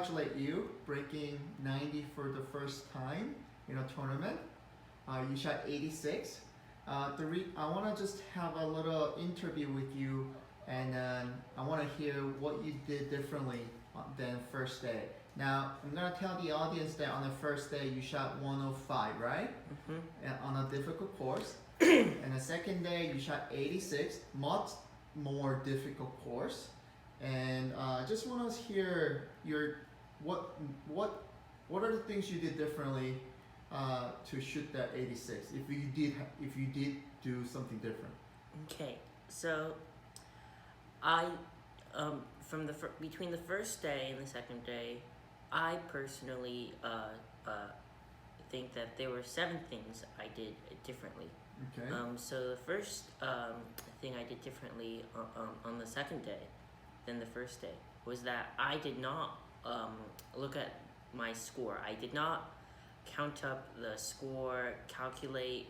congratulate you breaking 90 for the first time in a tournament. You shot 86. I want to just have a little interview with you, and I want to hear what you did differently than first day. Now, I'm going to tell the audience that on the first day you shot 105, right? And on a difficult course. And the second day you shot 86, much more difficult course. And I just want to hear what are the things you did differently to shoot that 86? If you did do something different. Okay, so I between the first day and the second day, I personally think that there were 7 things I did differently. Okay. So the first thing I did differently on the second day than the first day was that I did not look at my score. I did not count up the score, calculate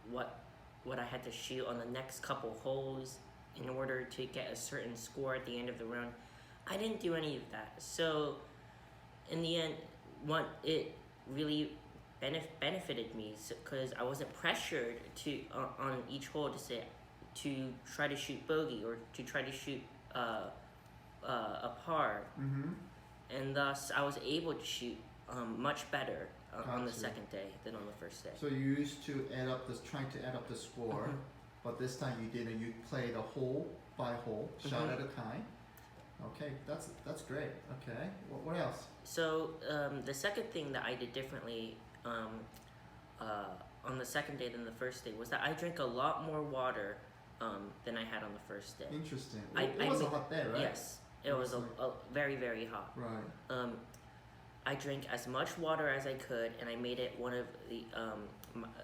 what I had to shoot on the next couple holes in order to get a certain score at the end of the round. I didn't do any of that. So in the end, it really benefited me because I wasn't pressured to on each hole to try to shoot bogey or to try to shoot a par, and thus I was able to shoot much better on the second day than on the first day. So you used to trying to add up the score, but this time you didn't. You played a hole by hole, shot at a time. Okay, that's great. Okay, what else? So the second thing that I did differently on the second day than the first day was that I drank a lot more water than I had on the first day. Interesting. It was a hot day, right? Yes, it was a very, very hot. Right. I drank as much water as I could, and I made it one of the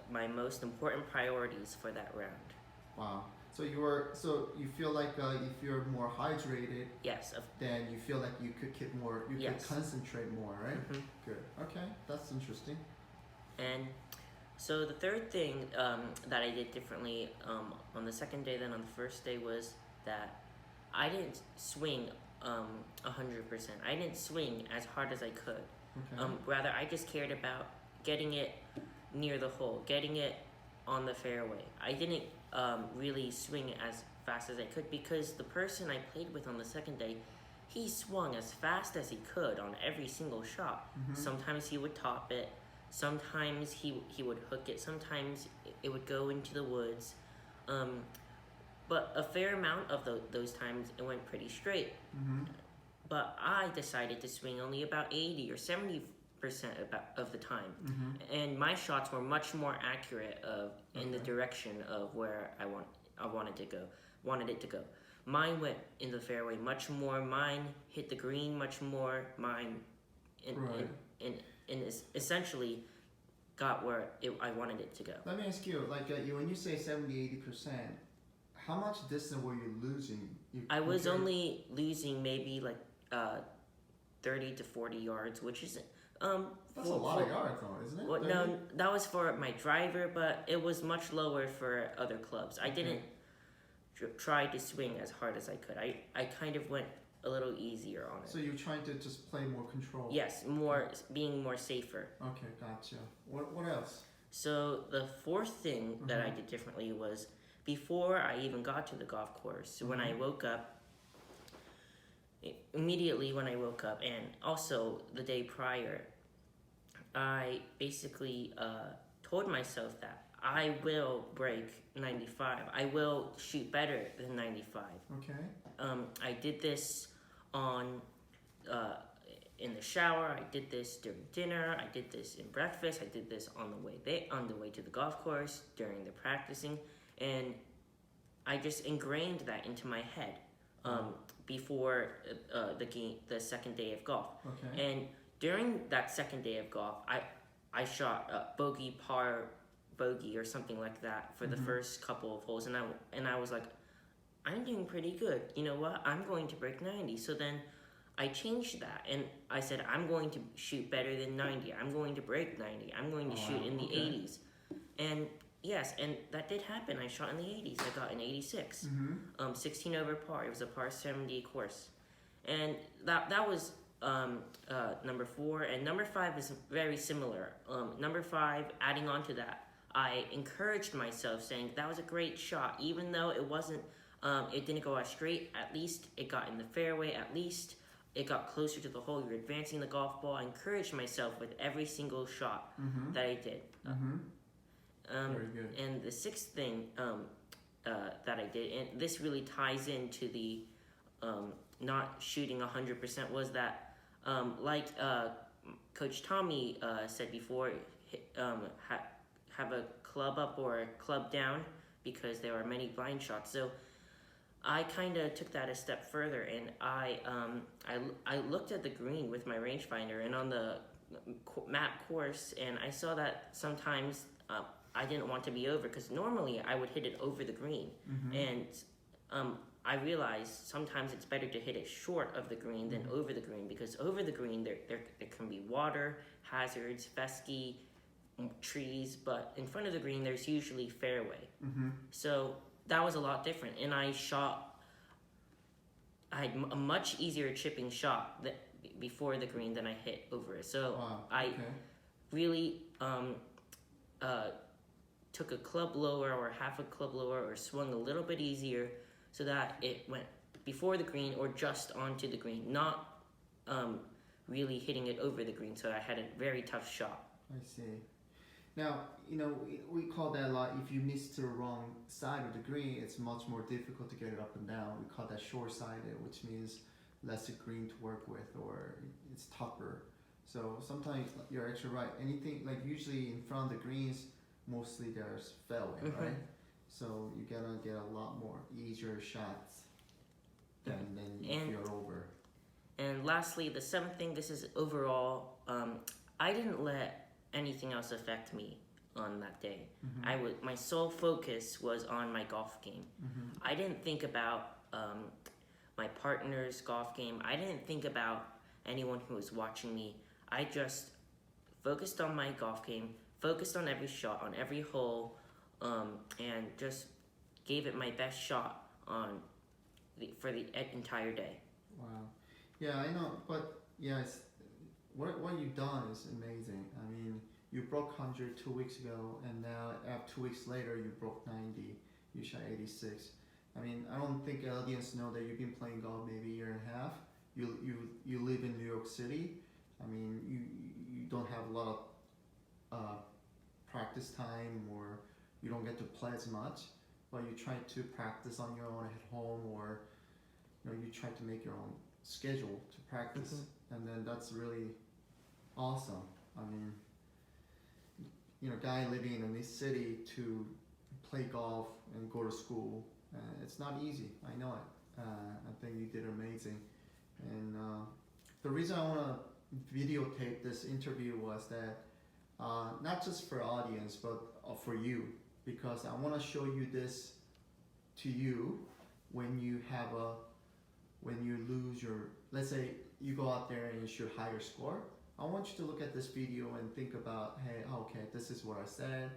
my most important priorities for that round. Wow. So you feel like if you're more hydrated, yes, then you feel like you could get more, could concentrate more, right? Good. Okay, that's interesting. And so the third thing that I did differently on the second day than on the first day was that I didn't swing 100%. I didn't swing as hard as I could. Okay. Rather, I just cared about getting it near the hole, getting it on the fairway. I didn't really swing as fast as I could because the person I played with on the second day, he swung as fast as he could on every single shot. Sometimes he would top it, sometimes he would hook it, sometimes it would go into the woods. But a fair amount of those times it went pretty straight. But I decided to swing only about 80 or 70% of the time, and my shots were much more accurate in the direction of where I wanted it to go. Mine went in the fairway much more. Mine hit the green much more. Mine, and essentially got where I wanted it to go. Let me ask you, when you say 70-80%, how much distance were you losing? I was only losing maybe 30 to 40 yards, which is that's a lot of yards, though, isn't it? Well, no, that was for my driver, but it was much lower for other clubs. I didn't try to swing as hard as I could. I kind of went a little easier on it. So you're trying to just play more control? Yes, being more safer. Okay, gotcha. What else? So the fourth thing that I did differently was before I even got to the golf course, when I woke up, immediately when I woke up, and also the day prior, I basically told myself that I will break 95. I will shoot better than 95. Okay. I did this in the shower. I did this during dinner. I did this in breakfast. I did this on the way to the golf course during the practicing, and I just ingrained that into my head. Before the second day of golf. Okay. And during that second day of golf, I shot bogey, par, bogey, or something like that for the first couple of holes, and I was like, I'm doing pretty good. You know what? I'm going to break 90. So then I changed that, and I said I'm going to shoot better than 90. I'm going to break 90. I'm going to shoot in the 80s, and yes, and that did happen. I shot in the 80s. I got an 86, 16 over par. It was a par 70 course, And that was number 4, and number 5 is very similar. Number 5, adding on to that, I encouraged myself saying that was a great shot, even though it wasn't, it didn't go out straight. At least it got in the fairway. At least it got closer to the hole. You're advancing the golf ball. I encouraged myself with every single shot that I did. Very good. And the 6th thing that I did, and this really ties into the not shooting 100%, was that, like Coach Tommy said before, have a club up or a club down, because there are many blind shots. So I kind of took that a step further, and I looked at the green with my rangefinder and on the map course, and I saw that sometimes I didn't want to be over, because normally I would hit it over the green, and I realized sometimes it's better to hit it short of the green than over the green, because over the green there can be water, hazards, fescue, trees, but in front of the green there's usually fairway. So that was a lot different, and I had a much easier chipping shot before the green than I hit over it. So I really took a club lower or half a club lower, or swung a little bit easier, so that it went before the green or just onto the green, not really hitting it over the green. So I had a very tough shot. I see. Now, we call that a lot. If you miss the wrong side of the green, it's much more difficult to get it up and down. We call that short-sided, which means less green to work with, or it's tougher. So sometimes you're actually right. Anything, like usually in front of the greens, mostly there's fairway, right? So you're gonna get a lot more easier shots than if you're over. And lastly, the 7th thing, this is overall, I didn't let anything else affect me on that day. My sole focus was on my golf game. I didn't think about my partner's golf game. I didn't think about anyone who was watching me. I just focused on my golf game, focused on every shot, on every hole, and just gave it my best shot for the entire day. Wow. Yeah, I know, but yes, what you've done is amazing. I mean, you broke 100 2 weeks ago, and now 2 weeks later you broke 90. You shot 86. I mean, I don't think the audience know that you've been playing golf maybe a year and a half. You live in New York City. I mean, you don't have a lot of practice time, or you don't get to play as much, but you try to practice on your own at home, or you try to make your own schedule to practice, and then that's really awesome. I mean, guy living in this city to play golf and go to school, it's not easy. I know it. I think you did amazing, and the reason I want to videotape this interview was that not just for audience, but for you, because I want to show you this to you when you lose your, let's say you go out there and you shoot higher score. I want you to look at this video and think about, hey, okay, this is what I said.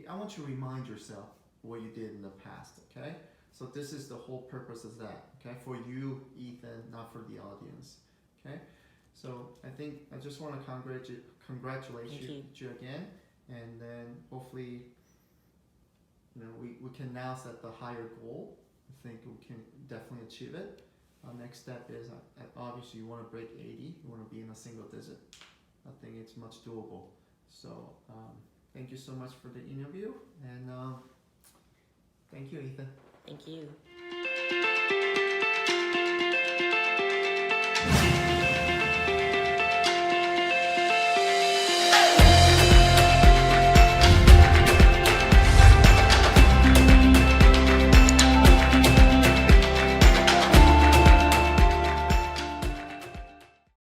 I want you to remind yourself what you did in the past, okay? So this is the whole purpose of that, okay? For you, Ethan, not for the audience, okay? So I think I just want to congratulate you again, and then hopefully, we can now set the higher goal. I think we can definitely achieve it. Next step is obviously you want to break 80. You want to be in a single digit. I think it's much doable. So thank you so much for the interview, and thank you, Ethan. Thank you.